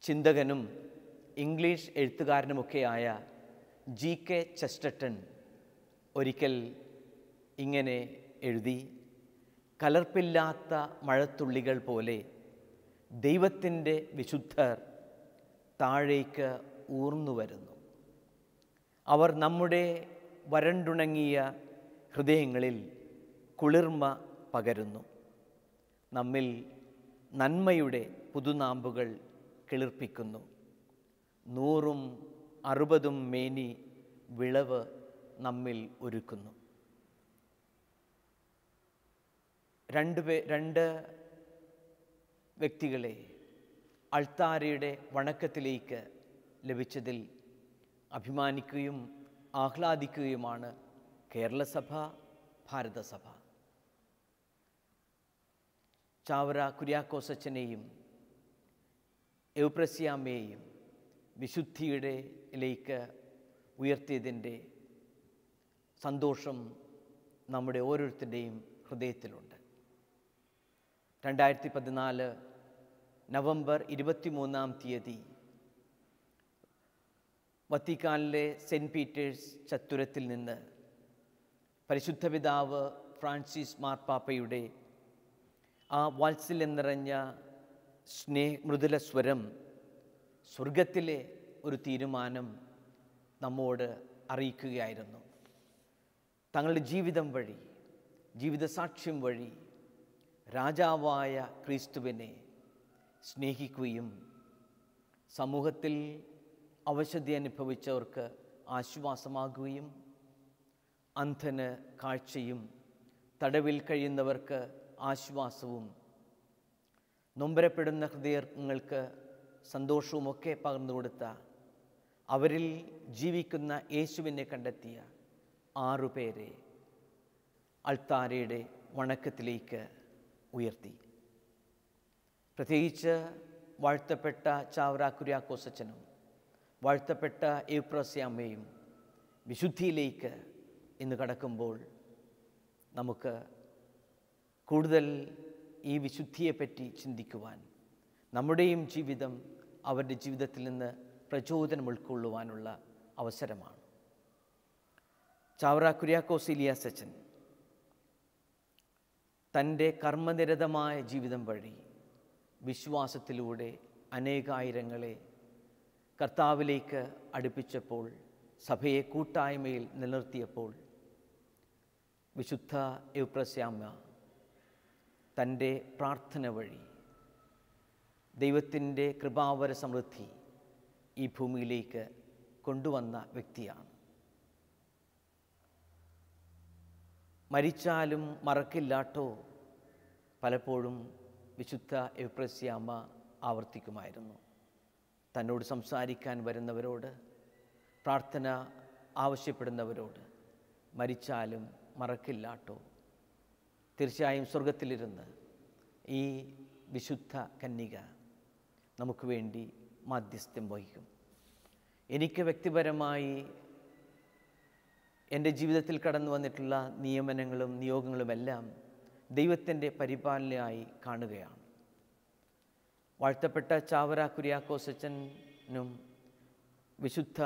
ചിന്തകനും English എഴുത്തുകാരനുമൊക്കെയായ G.K. Chesterton ഒരിക്കൽ ഇങ്ങനെ എഴുതി: കലർപ്പില്ലാത്ത മഴത്തുള്ളികൾ പോലെ ദൈവത്തിൻ്റെ വിശുദ്ധർ താഴേക്ക് ഊർന്നു വരുന്നു. അവർ നമ്മുടെ വരണ്ടുണങ്ങിയ ഹൃദയങ്ങളിൽ കുളിർമ പകരുന്നു. നമ്മിൽ നന്മയുടെ പുതുനാമ്പുകൾ കിളിർപ്പിക്കുന്നു. 100ഉം 60ഉം മേനി വിളവ് നമ്മിൽ ഒരുക്കുന്നു. രണ്ട് വ്യക്തികളെ അൾത്താരയുടെ വണക്കത്തിലേക്ക് ലഭിച്ചതിൽ അഭിമാനിക്കുകയും ആഹ്ലാദിക്കുകയുമാണ് കേരളസഭ, ഭാരതസഭ. ചാവറ കുര്യാക്കോസച്ചനെയും എവുപ്രസ്യാമ്മയെയും വിശുദ്ധിയിലേക്ക് ഉയർത്തിയതിൻ്റെ സന്തോഷം നമ്മുടെ ഓരോരുത്തരുടെയും ഹൃദയത്തിലുണ്ട്. 2014 നവംബർ 23 വത്തിക്കാനിലെ സെൻറ്റ് പീറ്റേഴ്സ് ചത്തുരത്തിൽ നിന്ന് പരിശുദ്ധ പിതാവ് ഫ്രാൻസിസ് മാർപ്പാപ്പയുടെ ആ വാത്സല്യം നിറഞ്ഞ മൃദുല സ്വരം, സ്വർഗത്തിലെ ഒരു തീരുമാനം നമ്മോട് അറിയിക്കുകയായിരുന്നു. തങ്ങളുടെ ജീവിതം വഴി, ജീവിതസാക്ഷ്യം വഴി രാജാവായ ക്രിസ്തുവിനെ സ്നേഹിക്കുകയും സമൂഹത്തിൽ അവശത അനുഭവിച്ചവർക്ക് ആശ്വാസമാകുകയും അന്ധന് കാഴ്ചയും തടവിൽ കഴിയുന്നവർക്ക് ആശ്വാസവും നൊമ്പരപ്പെടുന്ന ഹൃദയങ്ങൾക്ക് സന്തോഷവുമൊക്കെ പകർന്നുകൊടുത്ത, അവരിൽ ജീവിക്കുന്ന യേശുവിനെ കണ്ടെത്തിയ 6 പേരെ അൾത്താരയുടെ വണക്കത്തിലേക്ക് ഉയർത്തി. പ്രത്യേകിച്ച് വാഴ്ത്തപ്പെട്ട ചാവറ കുര്യാക്കോസച്ചനും വാഴ്ത്തപ്പെട്ട എവുപ്രസ്യാമ്മയും വിശുദ്ധിയിലേക്ക് ഇന്ന് കടക്കുമ്പോൾ നമുക്ക് കൂടുതൽ ഈ വിശുദ്ധിയെപ്പറ്റി ചിന്തിക്കുവാൻ, നമ്മുടെയും ജീവിതം അവരുടെ ജീവിതത്തിൽ നിന്ന് പ്രചോദനം ഉൾക്കൊള്ളുവാനുള്ള അവസരമാണ്. ചാവറ കുര്യാക്കോസ് ഏലിയാസച്ചൻ തൻ്റെ കർമ്മനിരതമായ ജീവിതം വഴി വിശ്വാസത്തിലൂടെ അനേകായിരങ്ങളെ കർത്താവിലേക്ക് അടുപ്പിച്ചപ്പോൾ, സഭയെ കൂട്ടായ്മയിൽ നിലനിർത്തിയപ്പോൾ, വിശുദ്ധ എവുപ്രസ്യാമ്മ തൻ്റെ പ്രാർത്ഥന വഴി ദൈവത്തിൻ്റെ കൃപാവര സമൃദ്ധി ഈ ഭൂമിയിലേക്ക് കൊണ്ടുവന്ന വ്യക്തിയാണ്. മരിച്ചാലും മറക്കില്ലാട്ടോ പലപ്പോഴും വിശുദ്ധ എവുപ്രസ്യാമ്മ ആവർത്തിക്കുമായിരുന്നു. തന്നോട് സംസാരിക്കാൻ വരുന്നവരോട്, പ്രാർത്ഥന ആവശ്യപ്പെടുന്നവരോട് മരിച്ചാലും മറക്കില്ലാട്ടോ. തീർച്ചയായും സ്വർഗത്തിലിരുന്ന് ഈ വിശുദ്ധ കന്യക നമുക്ക് വേണ്ടി മാധ്യസ്ഥ്യം വഹിക്കും. എനിക്ക് വ്യക്തിപരമായി എൻ്റെ ജീവിതത്തിൽ കടന്നു വന്നിട്ടുള്ള നിയമനങ്ങളും നിയോഗങ്ങളുമെല്ലാം ദൈവത്തിൻ്റെ പരിപാലനയായി കാണുകയാണ്. വാഴ്ത്തപ്പെട്ട ചാവറ കുര്യാക്കോസച്ചനും വിശുദ്ധ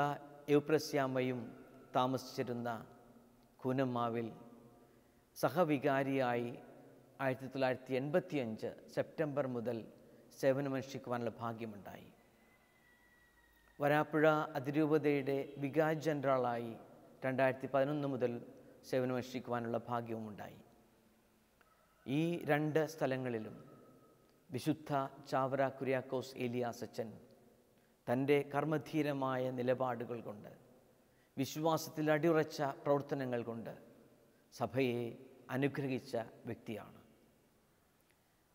എവുപ്രസ്യാമ്മയും താമസിച്ചിരുന്ന കൂനമ്മാവിൽ സഹവികാരിയായി 1985 സെപ്റ്റംബർ മുതൽ സേവനമനുഷ്ഠിക്കുവാനുള്ള ഭാഗ്യമുണ്ടായി. വരാപ്പുഴ അതിരൂപതയുടെ വികാരി ജനറലായി 2011 മുതൽ സേവനമനുഷ്ഠിക്കുവാനുള്ള ഭാഗ്യവുമുണ്ടായി. ഈ 2 സ്ഥലങ്ങളിലും വിശുദ്ധ ചാവറ കുര്യാക്കോസ് ഏലിയാസച്ചൻ തൻ്റെ കർമ്മധീരമായ നിലപാടുകൾ കൊണ്ട്, വിശ്വാസത്തിൽ അടിയുറച്ച പ്രവർത്തനങ്ങൾ കൊണ്ട് സഭയെ അനുഗ്രഹിച്ച വ്യക്തിയാണ്.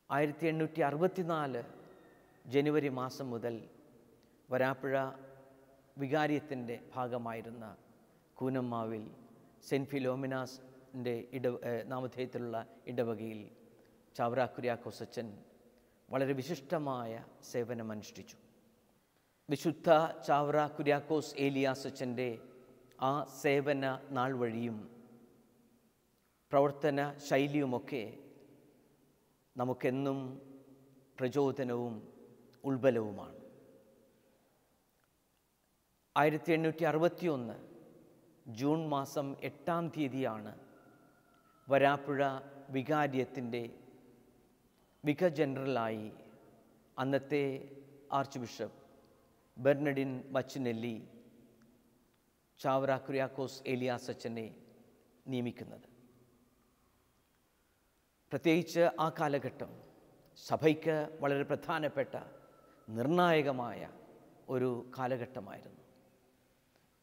1864 ജനുവരി മാസം മുതൽ വരാപ്പുഴ വികാരിയത്തിൻ്റെ ഭാഗമായിരുന്ന കൂനമ്മാവിൽ സെൻറ്റ് ഫിലോമിനാസിൻ്റെ നാമധേയത്തിലുള്ള ഇടവകയിൽ ചാവറ കുര്യാക്കോസച്ചൻ വളരെ വിശിഷ്ടമായ സേവനമനുഷ്ഠിച്ചു. വിശുദ്ധ ചാവറ കുര്യാക്കോസ് ഏലിയാസച്ചൻ്റെ ആ സേവന നാൾ വഴിയും പ്രവർത്തന ശൈലിയുമൊക്കെ നമുക്കെന്നും പ്രചോദനവും ഉൾബലവുമാണ്. 1861 ജൂൺ മാസം 8-ാം തീയതിയാണ് വരാപ്പുഴ വികാരിയത്തിൻ്റെ വിക ജനറലായി അന്നത്തെ ആർച്ച് ബിഷപ്പ് ബെർണഡിൻ ബച്ചിനെല്ലി ചാവറ കുര്യാക്കോസ് ഏലിയാസച്ചനെ നിയമിക്കുന്നത്. പ്രത്യേകിച്ച് ആ കാലഘട്ടം സഭയ്ക്ക് വളരെ പ്രധാനപ്പെട്ട നിർണായകമായ ഒരു കാലഘട്ടമായിരുന്നു.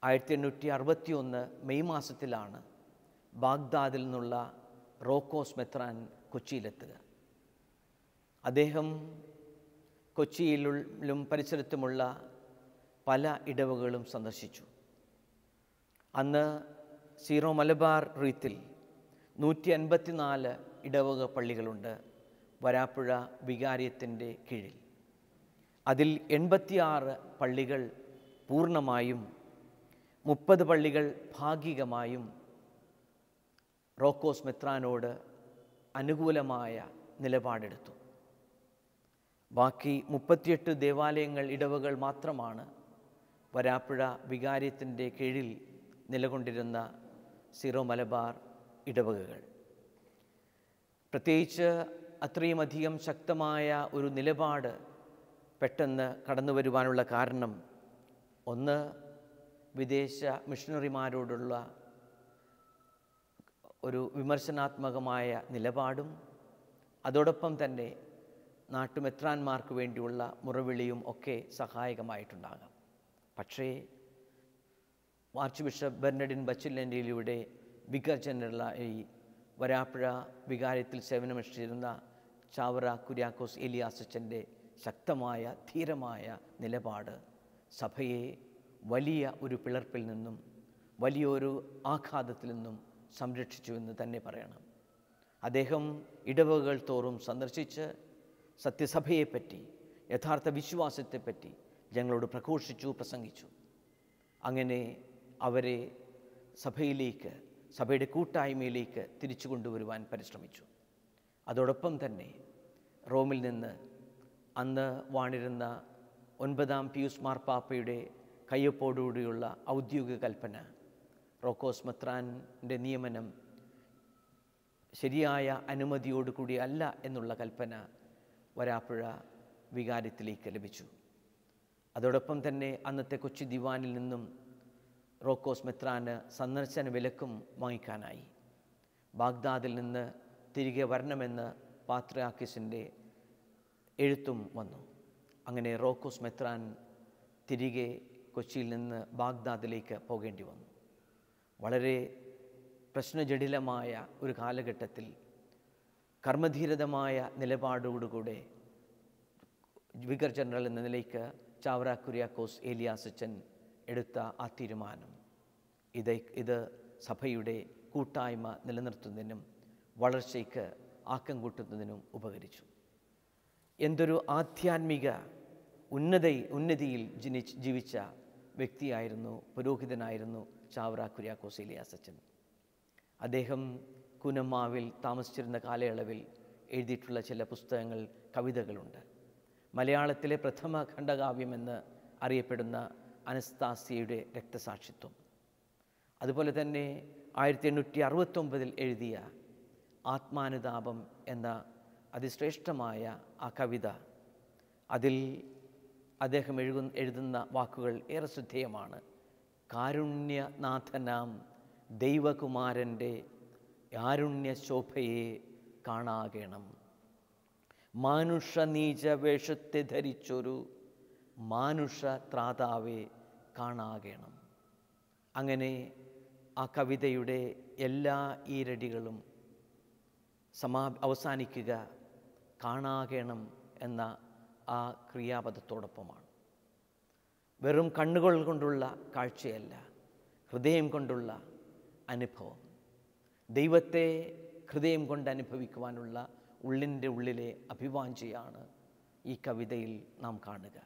1861 മെയ് മാസത്തിലാണ് ബാഗ്ദാദിൽ നിന്നുള്ള റോക്കോസ് മെത്രാൻ കൊച്ചിയിലെത്തുക. അദ്ദേഹം കൊച്ചിയിലും പരിസരത്തുമുള്ള പല ഇടവകളും സന്ദർശിച്ചു. അന്ന് സീറോ മലബാർ റീത്തിൽ 154 ഇടവക പള്ളികളുണ്ട് വരാപ്പുഴ വികാരിയത്തിൻ്റെ കീഴിൽ. അതിൽ 86 പള്ളികൾ പൂർണ്ണമായും 30 പള്ളികൾ ഭാഗികമായും റോക്കോസ് മെത്രാനോട് അനുകൂലമായ നിലപാടെടുത്തു. ബാക്കി 38 ദേവാലയങ്ങൾ, ഇടവകൾ മാത്രമാണ് വരാപ്പുഴ വികാരിയത്തിൻ്റെ കീഴിൽ നിലകൊണ്ടിരുന്ന സീറോ മലബാർ ഇടവകകൾ. പ്രത്യേകിച്ച് അത്രയും അധികം ശക്തമായ ഒരു നിലപാട് പെട്ടെന്ന് കടന്നു വരുവാനുള്ള കാരണം, ഒന്ന് വിദേശ മിഷണറിമാരോടുള്ള ഒരു വിമർശനാത്മകമായ നിലപാടും അതോടൊപ്പം തന്നെ നാട്ടുമെത്രാന്മാർക്ക് വേണ്ടിയുള്ള മുറവിളിയും ഒക്കെ സഹായകമായിട്ടുണ്ടാകാം. പക്ഷേ ആർച്ച് ബിഷപ്പ് ബെർണഡിൻ ബച്ചിനെല്ലിയുടെ വികാർ ജനറലായി വരാപ്പുഴ വികാരത്തിൽ സേവനമനുഷ്ഠിച്ചിരുന്ന ചാവറ കുര്യാക്കോസ് ഏലിയാസച്ചൻ്റെ ശക്തമായ ധീരമായ നിലപാട് സഭയെ വലിയ ഒരു പിളർപ്പിൽ നിന്നും വലിയൊരു ആഘാതത്തിൽ നിന്നും സംരക്ഷിച്ചു എന്ന് തന്നെ പറയണം. അദ്ദേഹം ഇടവകകൾ തോറും സന്ദർശിച്ച് സത്യസഭയെപ്പറ്റി, യഥാർത്ഥ വിശ്വാസത്തെപ്പറ്റി ജനങ്ങളോട് പ്രഘോഷിച്ചു, പ്രസംഗിച്ചു. അങ്ങനെ അവരെ സഭയിലേക്ക്, സഭയുടെ കൂട്ടായ്മയിലേക്ക് തിരിച്ചു കൊണ്ടുവരുവാൻ പരിശ്രമിച്ചു. അതോടൊപ്പം തന്നെ റോമിൽ നിന്ന് അന്ന് വാണിരുന്ന 9-ാം പിയൂസ് മാർപ്പാപ്പയുടെ കയ്യൊപ്പോടുകൂടിയുള്ള ഔദ്യോഗിക കൽപ്പന, റോക്കോസ് മെത്രാൻ്റെ നിയമനം ശരിയായ അനുമതിയോടുകൂടി അല്ല എന്നുള്ള കൽപ്പന വരാപ്പുഴ വികാരത്തിലേക്ക് ലഭിച്ചു. അതോടൊപ്പം തന്നെ അന്നത്തെ കൊച്ചി ദിവാനിൽ നിന്നും റോക്കോസ് മെത്രാന് സന്ദർശന വിലക്കും വാങ്ങിക്കാനായി. ബാഗ്ദാദിൽ നിന്ന് തിരികെ വരണമെന്ന് പാത്രിയാർക്കീസിൻ്റെ എഴുത്തും വന്നു. അങ്ങനെ റോക്കോസ് മെത്രാൻ തിരികെ കൊച്ചിയിൽ നിന്ന് ബാഗ്ദാദിലേക്ക് പോകേണ്ടി വന്നു. വളരെ പ്രശ്നജടിലമായ ഒരു കാലഘട്ടത്തിൽ കർമ്മധീരതമായ നിലപാടോടുകൂടെ വികാർ ജനറൽ എന്ന നിലയ്ക്ക് ചാവറ കുര്യാക്കോസ് ഏലിയാസച്ചൻ എടുത്ത ആ തീരുമാനം ഇത് സഭയുടെ കൂട്ടായ്മ നിലനിർത്തുന്നതിനും വളർച്ചയ്ക്ക് ആക്കം കൂട്ടുന്നതിനും ഉപകരിച്ചു. എന്തൊരു ആധ്യാത്മിക ഉന്നതിയിൽ ജീവിച്ച വ്യക്തിയായിരുന്നു, പുരോഹിതനായിരുന്നു ചാവറ കുര്യാക്കോസ് ഏലിയാസച്ചൻ. അദ്ദേഹം കൂനമ്മാവിൽ താമസിച്ചിരുന്ന കാലയളവിൽ എഴുതിയിട്ടുള്ള ചില പുസ്തകങ്ങൾ, കവിതകളുണ്ട്. മലയാളത്തിലെ പ്രഥമ ഖണ്ഡകാവ്യമെന്ന് അറിയപ്പെടുന്ന അനസ്താസിയയുടെ രക്തസാക്ഷിത്വം, അതുപോലെ തന്നെ 1869 എഴുതിയ ആത്മാനുതാപം എന്ന അതിശ്രേഷ്ഠമായ ആ കവിത, അതിൽ അദ്ദേഹം എഴുതുന്ന വാക്കുകൾ ഏറെ ശ്രദ്ധേയമാണ്. കാരുണ്യനാഥനാം ദൈവകുമാരൻ്റെ കാരുണ്യശോഭയെ കാണാകണം, മാനുഷ നീച വേഷത്തെ ധരിച്ചൊരു മാനുഷ ത്രാതാവെ കാണാകണം. അങ്ങനെ ആ കവിതയുടെ എല്ലാ ഈരടികളും അവസാനിക്കുക കാണാകണം എന്ന ആ ക്രിയാപദത്തോടൊപ്പമാണ്. വെറും കണ്ണുകൾ കൊണ്ടുള്ള കാഴ്ചയല്ല, ഹൃദയം കൊണ്ടുള്ള അനുഭവം. ദൈവത്തെ ഹൃദയം കൊണ്ട് അനുഭവിക്കുവാനുള്ള ഉള്ളിൻ്റെ ഉള്ളിലെ അഭിവാഞ്ചയാണ് ഈ കവിതയിൽ നാം കാണുക.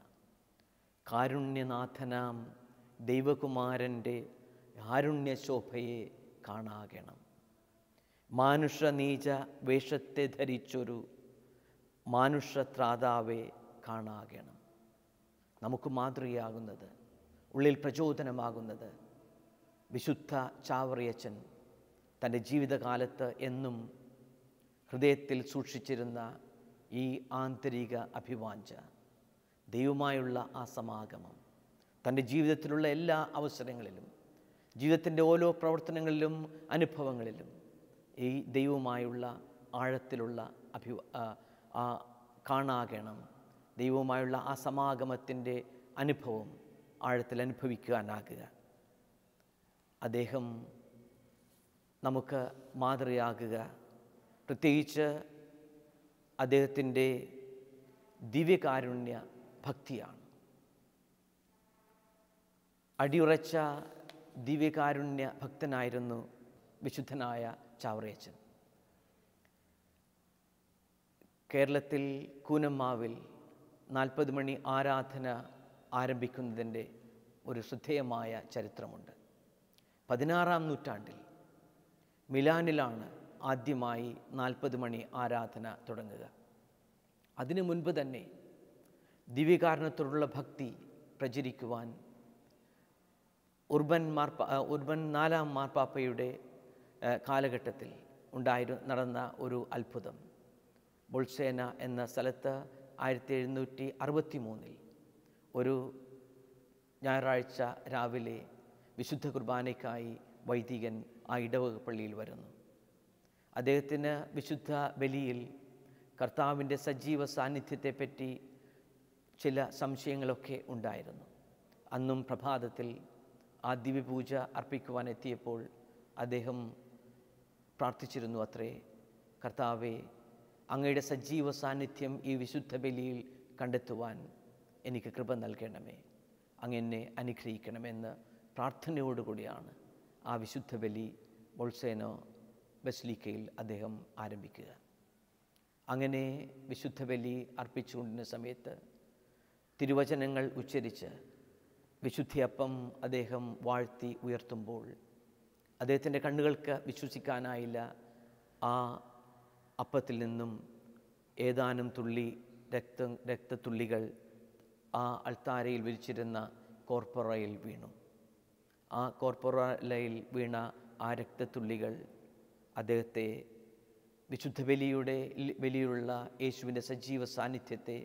കാരുണ്യനാഥനാം ദൈവകുമാരൻ്റെ കാരുണ്യശോഭയെ കാണാകണം. മാനുഷനീച വേഷത്തെ ധരിച്ചൊരു മാനുഷത്രാതാവെ കാണാകണം. നമുക്ക് മാതൃകയാകുന്നത്, ഉള്ളിൽ പ്രചോദനമാകുന്നത് വിശുദ്ധ ചാവറയച്ചൻ തൻ്റെ ജീവിതകാലത്ത് എന്നും ഹൃദയത്തിൽ സൂക്ഷിച്ചിരുന്ന ഈ ആന്തരിക അഭിവാഞ്ച, ദൈവമായുള്ള ആ സമാഗമം, തൻ്റെ ജീവിതത്തിലുള്ള എല്ലാ അവസരങ്ങളിലും, ജീവിതത്തിൻ്റെ ഓരോ പ്രവർത്തനങ്ങളിലും അനുഭവങ്ങളിലും ഈ ദൈവവുമായുള്ള ആഴത്തിലുള്ള കാണാകണം, ദൈവവുമായുള്ള ആ സമാഗമത്തിൻ്റെ അനുഭവം ആഴത്തിൽ അനുഭവിക്കാനാകുക. അദ്ദേഹം നമുക്ക് മാതൃകയാകുക. പ്രത്യേകിച്ച് അദ്ദേഹത്തിൻ്റെ ദിവ്യകാരുണ്യ ഭക്തിയാണ്. അടിയുറച്ച ദിവ്യകാരുണ്യ ഭക്തനായിരുന്നു വിശുദ്ധനായ ചാവറയച്ചൻ. കേരളത്തിൽ കൂനമ്മാവിൽ 40 മണി ആരാധന ആരംഭിക്കുന്നതിൻ്റെ ഒരു ശ്രദ്ധേയമായ ചരിത്രമുണ്ട്. 16-ാം നൂറ്റാണ്ടിൽ മിലാനിലാണ് ആദ്യമായി 40 മണി ആരാധന തുടങ്ങുക. അതിനു മുൻപ് തന്നെ ദിവ്യകാരുണ്യത്തോടുള്ള ഭക്തി പ്രചരിക്കുവാൻ ഉർബൻ 4-ാം മാർപ്പാപ്പയുടെ കാലഘട്ടത്തിൽ നടന്ന ഒരു അത്ഭുതം. ബൊൾസേന എന്ന സ്ഥലത്ത് 1763 ഒരു ഞായറാഴ്ച രാവിലെ വിശുദ്ധ കുർബാനയ്ക്കായി വൈദികൻ ആ ഇടവക പള്ളിയിൽ വരുന്നു. അദ്ദേഹത്തിന് വിശുദ്ധ ബലിയിൽ കർത്താവിൻ്റെ സജീവ സാന്നിധ്യത്തെപ്പറ്റി ചില സംശയങ്ങളൊക്കെ ഉണ്ടായിരുന്നു. അന്നും പ്രഭാതത്തിൽ ആ ദിവ്യപൂജ അർപ്പിക്കുവാൻ എത്തിയപ്പോൾ അദ്ദേഹം പ്രാർത്ഥിച്ചിരുന്നു അത്രേ, കർത്താവേ, അങ്ങയുടെ സജീവ സാന്നിധ്യം ഈ വിശുദ്ധ ബലിയിൽ കണ്ടെത്തുവാൻ എനിക്ക് കൃപ നൽകണമേ, അങ്ങെന്നെ അനുഗ്രഹിക്കണമെന്ന് പ്രാർത്ഥനയോടുകൂടിയാണ് ആ വിശുദ്ധ ബലി ബൊൾസേനോ ബസിലിക്കയിൽ അദ്ദേഹം ആരംഭിക്കുക. അങ്ങനെ വിശുദ്ധ ബലി അർപ്പിച്ചുകൊണ്ടിരുന്ന സമയത്ത് തിരുവചനങ്ങൾ ഉച്ചരിച്ച് വിശുദ്ധിയപ്പം അദ്ദേഹം വാഴ്ത്തി ഉയർത്തുമ്പോൾ അദ്ദേഹത്തിൻ്റെ കണ്ണുകൾക്ക് വിശ്വസിക്കാനായില്ല. ആ അപ്പത്തിൽ നിന്നും ഏതാനും തുള്ളി രക്തത്തുള്ളികൾ ആ അൾത്താരയിൽ വിരിച്ചിരുന്ന കോർപ്പറയിൽ വീണു. ആ കോർപ്പറയിൽ വീണ ആ രക്തത്തുള്ളികൾ അദ്ദേഹത്തെ വിശുദ്ധ ബലിയുള്ള യേശുവിൻ്റെ സജീവ സാന്നിധ്യത്തെ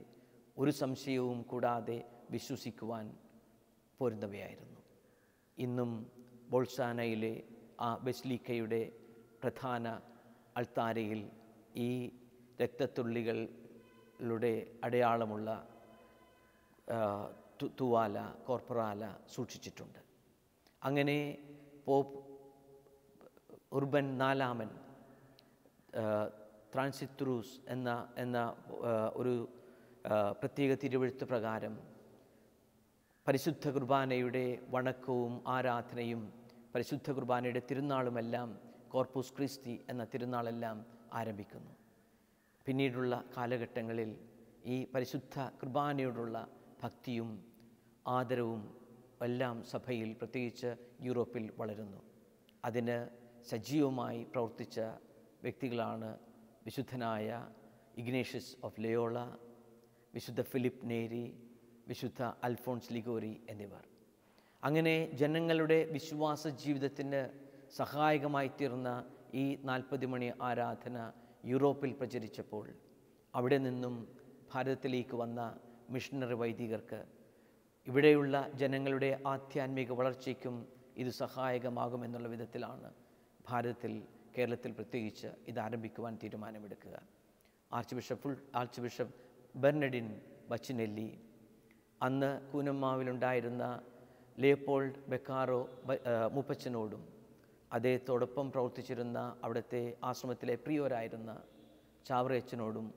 ഒരു സംശയവും കൂടാതെ വിശ്വസിക്കുവാൻ പോരുന്നവയായിരുന്നു. ഇന്നും ബൊൾസാനയിലെ ആ ബസിലിക്കയുടെ പ്രധാന അൾത്താരയിൽ ഈ രക്തത്തുള്ളികളുടെ അടയാളമുള്ള തുവാല, കോർപ്പറാല സൂക്ഷിച്ചിട്ടുണ്ട്. അങ്ങനെ പോപ്പ് ഉർബൻ 4-ാമൻ ട്രാൻസിത്രൂസ് എന്ന ഒരു പ്രത്യേക തിരുവെഴുത്ത് പ്രകാരം പരിശുദ്ധ കുർബാനയുടെ വണക്കവും ആരാധനയും പരിശുദ്ധ കുർബാനയുടെ തിരുനാളുമെല്ലാം കോർപ്പൂസ് ക്രിസ്തി എന്ന തിരുനാളെല്ലാം ആരംഭിക്കുന്നു. പിന്നീടുള്ള കാലഘട്ടങ്ങളിൽ ഈ പരിശുദ്ധ കുർബാനയോടുള്ള ഭക്തിയും ആദരവും എല്ലാം സഭയിൽ, പ്രത്യേകിച്ച് യൂറോപ്പിൽ വളരുന്നു. അതിന് സജീവമായി പ്രവർത്തിച്ച വ്യക്തികളാണ് വിശുദ്ധനായ ഇഗ്നേഷ്യസ് ഓഫ് ലയോള, വിശുദ്ധ ഫിലിപ്പ് നേരി, വിശുദ്ധ അൽഫോൺസ് ലിഗോരി എന്നിവർ. അങ്ങനെ ജനങ്ങളുടെ വിശ്വാസ ജീവിതത്തിന് സഹായകമായി തീർന്ന ഈ 40 മണി ആരാധന യൂറോപ്പിൽ പ്രചരിച്ചപ്പോൾ അവിടെ നിന്നും ഭാരതത്തിലേക്ക് വന്ന മിഷണറി വൈദികർക്ക് ഇവിടെയുള്ള ജനങ്ങളുടെ ആധ്യാത്മിക വളർച്ചയ്ക്കും ഇത് സഹായകമാകുമെന്നുള്ള വിധത്തിലാണ് കേരളത്തിൽ പ്രത്യേകിച്ച് ഇത് ആരംഭിക്കുവാൻ തീരുമാനമെടുക്കുക. ആർച്ച് ബിഷപ്പ് ബെർണഡിൻ ബച്ചിനെല്ലി, അന്ന് കൂനമ്മാവിലുണ്ടായിരുന്ന ലിയോപോൾഡ് ബെക്കാറോ മൂപ്പച്ചനോടും അദ്ദേഹത്തോടൊപ്പം പ്രവർത്തിച്ചിരുന്ന അവിടുത്തെ ആശ്രമത്തിലെ പ്രിയോരായിരുന്ന ചാവറയച്ചനോടും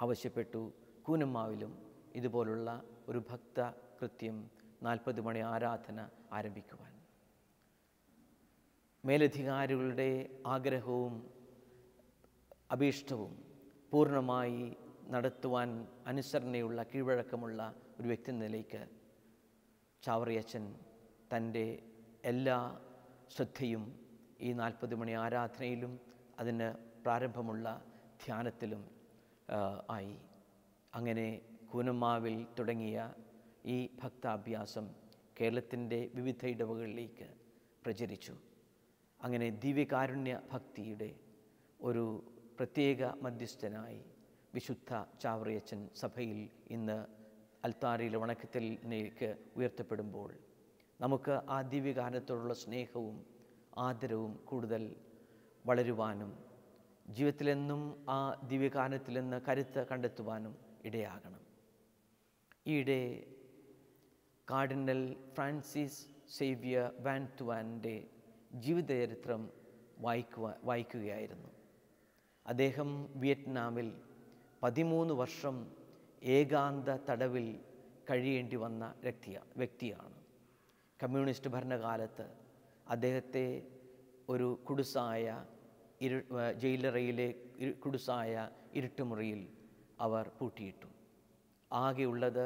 ആവശ്യപ്പെട്ടു കൂനമ്മാവിലും ഇതുപോലുള്ള ഒരു ഭക്ത കൃത്യം 40 മണി ആരാധന ആരംഭിക്കുവാൻ. മേലധികാരികളുടെ ആഗ്രഹവും അഭീഷ്ടവും പൂർണ്ണമായി നടത്തുവാൻ അനുസരണയുള്ള കീഴ്വഴക്കമുള്ള ഒരു വ്യക്തി നിലയ്ക്ക് ചാവറിയച്ചൻ തൻ്റെ എല്ലാ ശ്രദ്ധയും ഈ 40 മണി ആരാധനയിലും അതിന് പ്രാരംഭമുള്ള ധ്യാനത്തിലും ആയി. അങ്ങനെ കൂനമ്മാവിൽ തുടങ്ങിയ ഈ ഭക്താഭ്യാസം കേരളത്തിൻ്റെ വിവിധ ഇടവകളിലേക്ക് പ്രചരിച്ചു. അങ്ങനെ ദിവ്യകാരുണ്യ ഭക്തിയുടെ ഒരു പ്രത്യേക മധ്യസ്ഥനായി വിശുദ്ധ ചാവറിയച്ചൻ സഭയിൽ ഇന്ന് അൽത്താരയിലെ വണക്കത്തിലേക്ക് ഉയർത്തപ്പെടുമ്പോൾ നമുക്ക് ആ ദിവ്യഗാനത്തോടുള്ള സ്നേഹവും ആദരവും കൂടുതൽ വളരുവാനും ജീവിതത്തിലെന്നും ആ ദിവ്യഗാനത്തിൽ നിന്ന് കരുത്ത് കണ്ടെത്തുവാനും ഇടയാകണം. ഈയിടെ കാർഡിനൽ ഫ്രാൻസിസ് സേവ്യർ വാൻ തുവാൻ്റെ ജീവിതചരിത്രം വായിക്കുകയായിരുന്നു. അദ്ദേഹം വിയറ്റ്നാമിൽ 13 വർഷം ഏകാന്ത തടവിൽ കഴിയേണ്ടി വന്ന വ്യക്തിയാണ്. കമ്മ്യൂണിസ്റ്റ് ഭരണകാലത്ത് അദ്ദേഹത്തെ ഒരു കുടുസായ ജയിലറയിലെ കുടുസായ ഇരുട്ടുമുറിയിൽ അവർ പൂട്ടിയിട്ടു. ആകെയുള്ളത്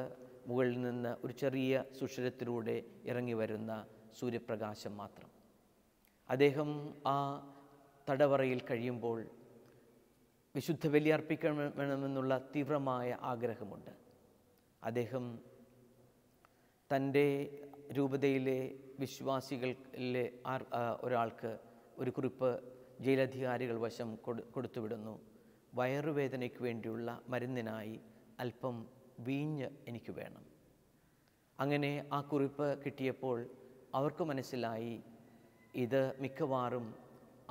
മുകളിൽ നിന്ന് ഒരു ചെറിയ സുഷിരത്തിലൂടെ ഇറങ്ങി വരുന്ന സൂര്യപ്രകാശം മാത്രം. അദ്ദേഹം ആ തടവറയിൽ കഴിയുമ്പോൾ വിശുദ്ധ ബലി അർപ്പിക്കണമെന്നുള്ള തീവ്രമായ ആഗ്രഹമുണ്ട്. അദ്ദേഹം തൻ്റെ രൂപതയിലെ വിശ്വാസികളിലെ ഒരാൾക്ക് ഒരു കുറിപ്പ് ജയിലധികാരികൾ വശം കൊടുത്തുവിടുന്നു. വയറുവേദനയ്ക്ക് വേണ്ടിയുള്ള മരുന്നിനായി അല്പം വീഞ്ഞ് എനിക്ക് വേണം. അങ്ങനെ ആ കുറിപ്പ് കിട്ടിയപ്പോൾ അവർക്ക് മനസ്സിലായി ഇത് മിക്കവാറും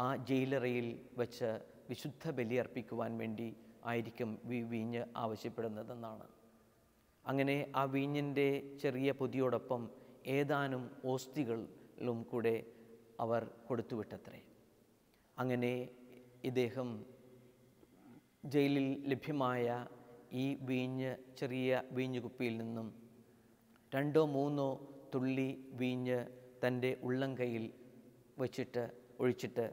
ആ ജയിലറയിൽ വച്ച് വിശുദ്ധ ബലി അർപ്പിക്കുവാൻ വേണ്ടി ആയിരിക്കും വീഞ്ഞ് ആവശ്യപ്പെടുന്നതെന്നാണ്. അങ്ങനെ ആ വീഞ്ഞിൻ്റെ ചെറിയ പൊതിയോടൊപ്പം ഏതാനും ഓസ്തികളും കൂടെ അവർ കൊടുത്തുവിട്ടത്രേ. അങ്ങനെ ഇദ്ദേഹം ജയിലിൽ ലഭ്യമായ ഈ ചെറിയ വീഞ്ഞ് കുപ്പിയിൽ നിന്നും 2-3 തുള്ളി വീഞ്ഞ് തൻ്റെ ഉള്ളംകൈയിൽ ഒഴിച്ചിട്ട്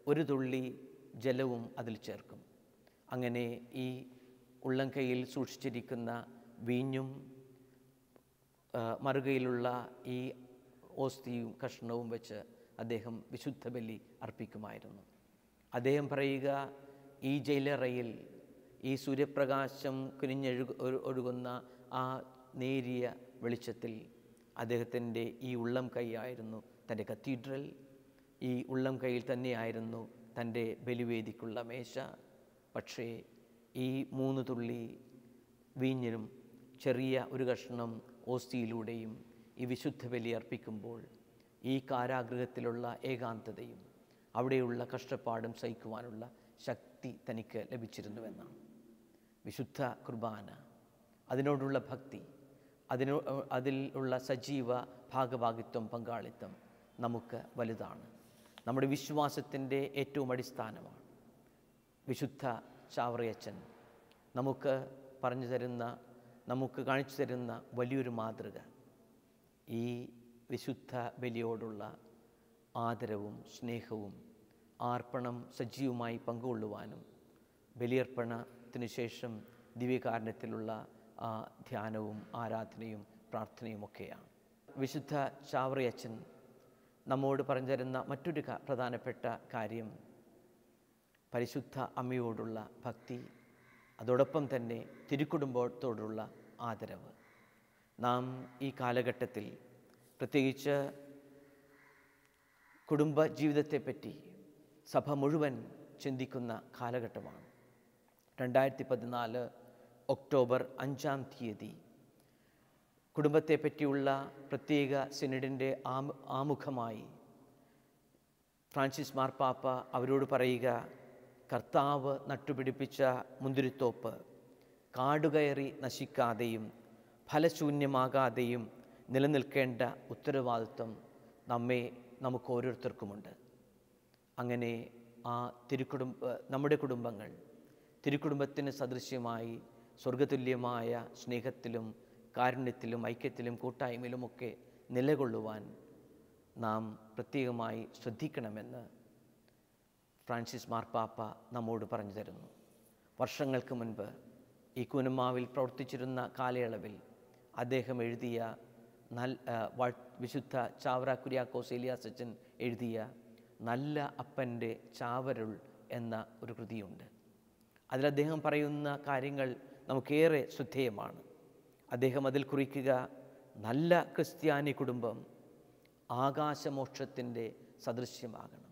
ഒരു തുള്ളി ജലവും അതിൽ ചേർക്കും. അങ്ങനെ ഈ ഉള്ളംകൈയിൽ സൂക്ഷിച്ചിരിക്കുന്ന വീഞ്ഞും മറുകയിലുള്ള ഈ ഓസ്തിയും കഷ്ണവും വെച്ച് അദ്ദേഹം വിശുദ്ധ ബലി അർപ്പിക്കുമായിരുന്നു. അദ്ദേഹം പറയുക, ഈ ജയിലറയിൽ ഈ സൂര്യപ്രകാശം ഒഴുകുന്ന ആ നേരിയ വെളിച്ചത്തിൽ അദ്ദേഹത്തിൻ്റെ ഈ ഉള്ളം കൈയായിരുന്നു തൻ്റെ കത്തീഡ്രൽ. ഈ ഉള്ളം കൈയിൽ തന്നെയായിരുന്നു തൻ്റെ ബലിവേദിക്കുള്ള മേശ. പക്ഷേ ഈ 3 തുള്ളി വീഞ്ഞിനും ചെറിയ ഒരു കഷ്ണം ഓസ്തിയിലൂടെയും ഈ വിശുദ്ധ ബലി അർപ്പിക്കുമ്പോൾ ഈ കാരാഗൃഹത്തിലുള്ള ഏകാന്തതയും അവിടെയുള്ള കഷ്ടപ്പാടും സഹിക്കുവാനുള്ള ശക്തി തനിക്ക് ലഭിച്ചിരുന്നുവെന്നാണ്. വിശുദ്ധ കുർബാന, അതിനോടുള്ള ഭക്തി, അതിലുള്ള സജീവ ഭാഗഭാഗിത്വം, പങ്കാളിത്തം നമുക്ക് വലുതാണ്. നമ്മുടെ വിശ്വാസത്തിൻ്റെ ഏറ്റവും അടിസ്ഥാനമാണ്. വിശുദ്ധ ചാവറിയച്ചൻ നമുക്ക് നമുക്ക് കാണിച്ചു തരുന്ന വലിയൊരു മാതൃക ഈ വിശുദ്ധ ബലിയോടുള്ള ആദരവും സ്നേഹവും അർപ്പണം സജീവമായി പങ്കുകൊള്ളുവാനും ബലിയർപ്പണത്തിനു ശേഷം ദിവ്യകാരുണ്യത്തിലുള്ള ധ്യാനവും ആരാധനയും പ്രാർത്ഥനയുമൊക്കെയാണ്. വിശുദ്ധ ചാവറിയച്ചൻ നമ്മോട് പറഞ്ഞു തരുന്ന മറ്റൊരു പ്രധാനപ്പെട്ട കാര്യം പരിശുദ്ധ അമ്മയോടുള്ള ഭക്തി, അതോടൊപ്പം തന്നെ തിരുക്കുടുംബത്തോടുള്ള ആദരവ്. നാം ഈ കാലഘട്ടത്തിൽ പ്രത്യേകിച്ച് കുടുംബ ജീവിതത്തെപ്പറ്റി സഭ മുഴുവൻ ചിന്തിക്കുന്ന കാലഘട്ടമാണ്. 2014 ഒക്ടോബർ 5-ാം തീയതി കുടുംബത്തെപ്പറ്റിയുള്ള പ്രത്യേക സിനഡിൻ്റെ ആമുഖമായി ഫ്രാൻസിസ് മാർപ്പാപ്പ അവരോട് പറയുക, കർത്താവ് നട്ടുപിടിപ്പിച്ച മുന്തിരിത്തോപ്പ് കാടുകയറി നശിക്കാതെയും ഫലശൂന്യമാകാതെയും നിലനിൽക്കേണ്ട ഉത്തരവാദിത്വം നമുക്ക് ഓരോരുത്തർക്കുമുണ്ട്. അങ്ങനെ ആ നമ്മുടെ കുടുംബങ്ങൾ തിരുക്കുടുംബത്തിന് സദൃശ്യമായി സ്വർഗതുല്യമായ സ്നേഹത്തിലും കാരുണ്യത്തിലും ഐക്യത്തിലും കൂട്ടായ്മയിലുമൊക്കെ നിലകൊള്ളുവാൻ നാം പ്രത്യേകമായി ശ്രദ്ധിക്കണമെന്ന് ഫ്രാൻസിസ് മാർപ്പാപ്പ നമ്മോട് പറഞ്ഞു തരുന്നു. വർഷങ്ങൾക്ക് മുൻപ് ഈ കൂനമ്മാവിൽ പ്രവർത്തിച്ചിരുന്ന കാലയളവിൽ അദ്ദേഹം എഴുതിയ വിശുദ്ധ ചാവറ കുര്യാക്കോസ് ഏലിയാസച്ചൻ എഴുതിയ നല്ല അപ്പൻ്റെ ചാവരുൾ എന്ന ഒരു കൃതിയുണ്ട്. അതിൽ അദ്ദേഹം പറയുന്ന കാര്യങ്ങൾ നമുക്കേറെ ശ്രദ്ധേയമാണ്. അദ്ദേഹം അതിൽ കുറിക്കുക, നല്ല ക്രിസ്ത്യാനി കുടുംബം ആകാശമോക്ഷത്തിൻ്റെ സദൃശ്യമാകണം.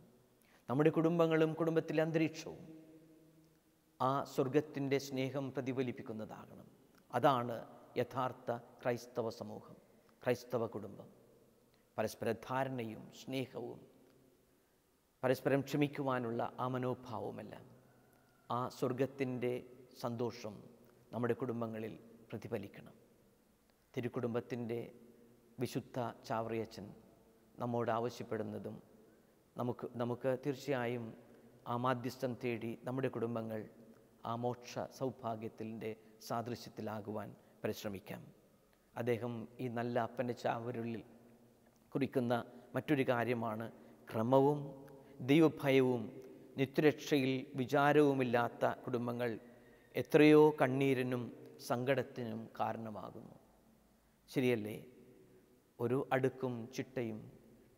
നമ്മുടെ കുടുംബങ്ങളും കുടുംബത്തിലെ അന്തരീക്ഷവും ആ സ്വർഗത്തിൻ്റെ സ്നേഹം പ്രതിഫലിപ്പിക്കുന്നതാകണം. അതാണ് യഥാർത്ഥ ക്രൈസ്തവ സമൂഹം, ക്രൈസ്തവ കുടുംബം. പരസ്പര ധാരണയും സ്നേഹവും പരസ്പരം ക്ഷമിക്കുവാനുള്ള ആ മനോഭാവവുമെല്ലാം ആ സ്വർഗത്തിൻ്റെ സന്തോഷം നമ്മുടെ കുടുംബങ്ങളിൽ പ്രതിഫലിക്കണം. തിരുക്കുടുംബത്തിൻ്റെ വിശുദ്ധ ചാവറയച്ചൻ നമ്മോട് ആവശ്യപ്പെടുന്നതും നമുക്ക് തീർച്ചയായും ആ മാധ്യസ്ഥം തേടി നമ്മുടെ കുടുംബങ്ങൾ ആ മോക്ഷ സൗഭാഗ്യത്തിൻ്റെ സാദൃശ്യത്തിലാകുവാൻ പരിശ്രമിക്കാം. അദ്ദേഹം ഈ നല്ല അപ്പൻ്റെ ചാവരുള്ളിൽ കുറിക്കുന്ന മറ്റൊരു കാര്യമാണ് ക്രമവും ദൈവഭയവും നിത്യരക്ഷയിൽ വിചാരവുമില്ലാത്ത കുടുംബങ്ങൾ എത്രയോ കണ്ണീരിനും സങ്കടത്തിനും കാരണമാകുന്നു. ശരിയല്ലേ? ഒരു അടുക്കും ചിട്ടയും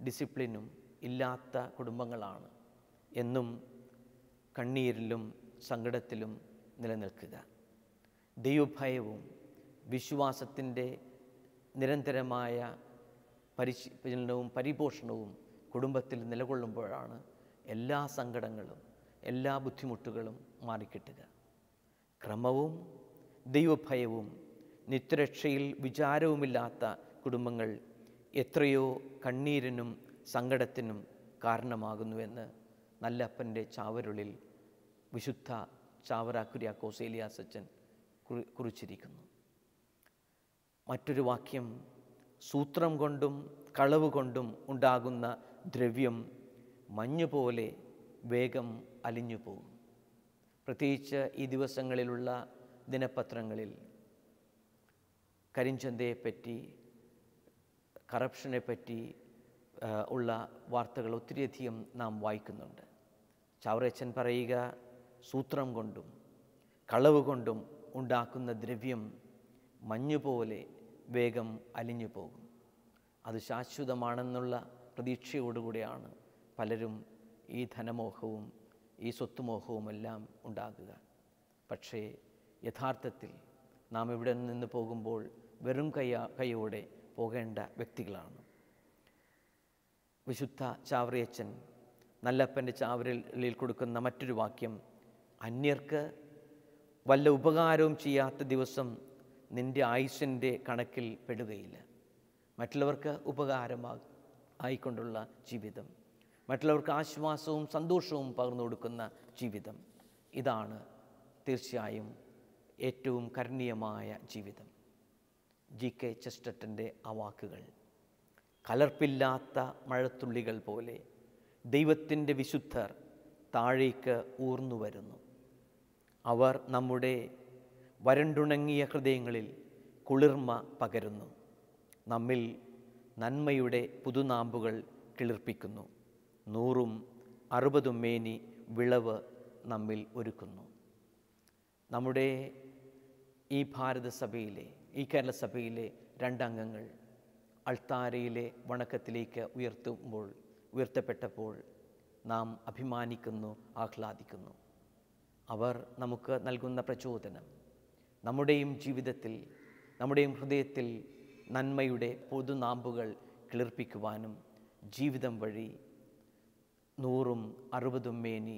ഡിസിപ്ലിനും ഇല്ലാത്ത കുടുംബങ്ങളാണ് എന്നും കണ്ണീരിലും സങ്കടത്തിലും നിലനിൽക്കുക. ദൈവഭയവും വിശ്വാസത്തിൻ്റെ നിരന്തരമായ പരിശീലനവും പരിപോഷണവും കുടുംബത്തിൽ നിലകൊള്ളുമ്പോഴാണ് എല്ലാ സങ്കടങ്ങളും എല്ലാ ബുദ്ധിമുട്ടുകളും മാറിക്കിട്ടുക. ക്രമവും ദൈവഭയവും നിത്യരക്ഷയിൽ വിചാരവുമില്ലാത്ത കുടുംബങ്ങൾ എത്രയോ കണ്ണീരിനും സങ്കടത്തിനും കാരണമാകുന്നുവെന്ന് നല്ലപ്പൻ്റെ ചാവരുളിൽ വിശുദ്ധ ചാവറ കുര്യാക്കോസ് ഏലിയാസച്ചൻ കുറിച്ചിരിക്കുന്നു. മറ്റൊരു വാക്യം, സൂത്രം കൊണ്ടും കളവ് കൊണ്ടും ഉണ്ടാകുന്ന ദ്രവ്യം മഞ്ഞുപോലെ വേഗം അലിഞ്ഞു പോകും. പ്രത്യേകിച്ച് ഈ ദിവസങ്ങളിലുള്ള ദിനപത്രങ്ങളിൽ കരിഞ്ചന്തയെപ്പറ്റി, കറപ്ഷനെപ്പറ്റി ഉള്ള വാർത്തകൾ ഒത്തിരിയധികം നാം വായിക്കുന്നുണ്ട്. ചാവറയച്ചൻ പറയുക, സൂത്രം കൊണ്ടും കളവ് കൊണ്ടും ഉണ്ടാക്കുന്ന ദ്രവ്യം മഞ്ഞുപോലെ വേഗം അലിഞ്ഞു പോകും. അത് ശാശ്വതമാണെന്നുള്ള പ്രതീക്ഷയോടുകൂടിയാണ് പലരും ഈ ധനമോഹവും ഈ സ്വത്തുമോഹവുമെല്ലാം ഉണ്ടാകുക. പക്ഷേ യഥാർത്ഥത്തിൽ നാം ഇവിടെ നിന്ന് പോകുമ്പോൾ വെറും കൈയോടെ പോകേണ്ട വ്യക്തികളാണ്. വിശുദ്ധ ചാവറയച്ചൻ നല്ലപ്പൻ്റെ ചാവറയിൽ കൊടുക്കുന്ന മറ്റൊരു വാക്യം, അന്യർക്ക് വല്ല ഉപകാരവും ചെയ്യാത്ത ദിവസം നിൻ്റെ ആയുസ്സിൻ്റെ കണക്കിൽ പെടുകയില്ല. മറ്റുള്ളവർക്ക് ആയിക്കൊണ്ടുള്ള ജീവിതം, മറ്റുള്ളവർക്ക് ആശ്വാസവും സന്തോഷവും പകർന്നു കൊടുക്കുന്ന ജീവിതം, ഇതാണ് തീർച്ചയായും ഏറ്റവും കരുണീയമായ ജീവിതം. GK ചെസ്റ്റർട്ടൻ്റെ ആ വാക്കുകൾ, കലർപ്പില്ലാത്ത മഴത്തുള്ളികൾ പോലെ ദൈവത്തിൻ്റെ വിശുദ്ധർ താഴേക്ക് ഊർന്നു വരുന്നു. അവർ നമ്മുടെ വരണ്ടുണങ്ങിയ ഹൃദയങ്ങളിൽ കുളിർമ പകരുന്നു. നമ്മിൽ നന്മയുടെ പുതുനാമ്പുകൾ കിളിർപ്പിക്കുന്നു. 100ഉം 60ഉം മേനി വിളവ് നമ്മിൽ ഒരുക്കുന്നു. നമ്മുടെ ഈ ഭാരതസഭയിലെ, ഈ കേരള സഭയിലെ 2 അംഗങ്ങൾ അൾത്താരയിലെ വണക്കത്തിലേക്ക് ഉയർത്തപ്പെട്ടപ്പോൾ നാം അഭിമാനിക്കുന്നു, ആഹ്ലാദിക്കുന്നു. അവർ നമുക്ക് നൽകുന്ന പ്രചോദനം നമ്മുടെയും ജീവിതത്തിൽ, നമ്മുടെയും ഹൃദയത്തിൽ നന്മയുടെ പുതുനാമ്പുകൾ കിളിർപ്പിക്കുവാനും ജീവിതം വഴി 100ഉം 60ഉം മേനി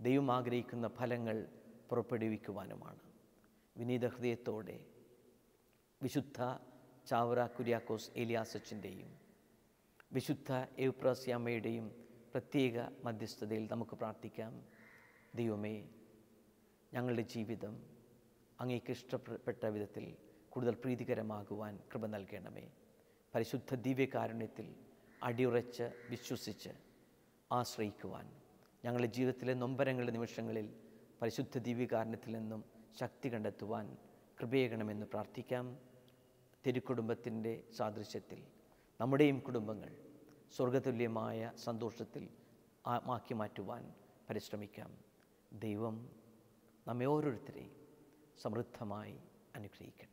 ദൈവം ആഗ്രഹിക്കുന്ന ഫലങ്ങൾ പുറപ്പെടുവിക്കുവാനുമാണ്. വിനീത ഹൃദയത്തോടെ വിശുദ്ധ ചാവറ കുര്യാക്കോസ് ഏലിയാസച്ചൻ്റെയും വിശുദ്ധ എവുപ്രാസ്യാമ്മയുടെയും പ്രത്യേക മധ്യസ്ഥതയിൽ നമുക്ക് പ്രാർത്ഥിക്കാം. ദൈവമേ, ഞങ്ങളുടെ ജീവിതം അങ്ങേക്ക് ഇഷ്ടപ്പെട്ട വിധത്തിൽ കൂടുതൽ പ്രീതികരമാകുവാൻ കൃപ നൽകണമേ. പരിശുദ്ധ ദിവ്യകാരുണ്യത്തിൽ അടിയുറച്ച് വിശ്വസിച്ച് ആശ്രയിക്കുവാൻ ഞങ്ങളുടെ ജീവിതത്തിലെ നൊമ്പരങ്ങളുടെ നിമിഷങ്ങളിൽ പരിശുദ്ധ ദിവ്യകാരുണ്യത്തിൽ നിന്നും ശക്തി കണ്ടെത്തുവാൻ കൃപയേകണമെന്ന് പ്രാർത്ഥിക്കാം. തിരുക്കുടുംബത്തിൻ്റെ സാദൃശ്യത്തിൽ നമ്മുടെയും കുടുംബങ്ങൾ സ്വർഗതുല്യമായ സന്തോഷത്തിൽ ആക്കി മാറ്റുവാൻ പരിശ്രമിക്കാം. ദൈവം നമ്മെ ഓരോരുത്തരെയും സമൃദ്ധമായി അനുഗ്രഹിക്കട്ടെ.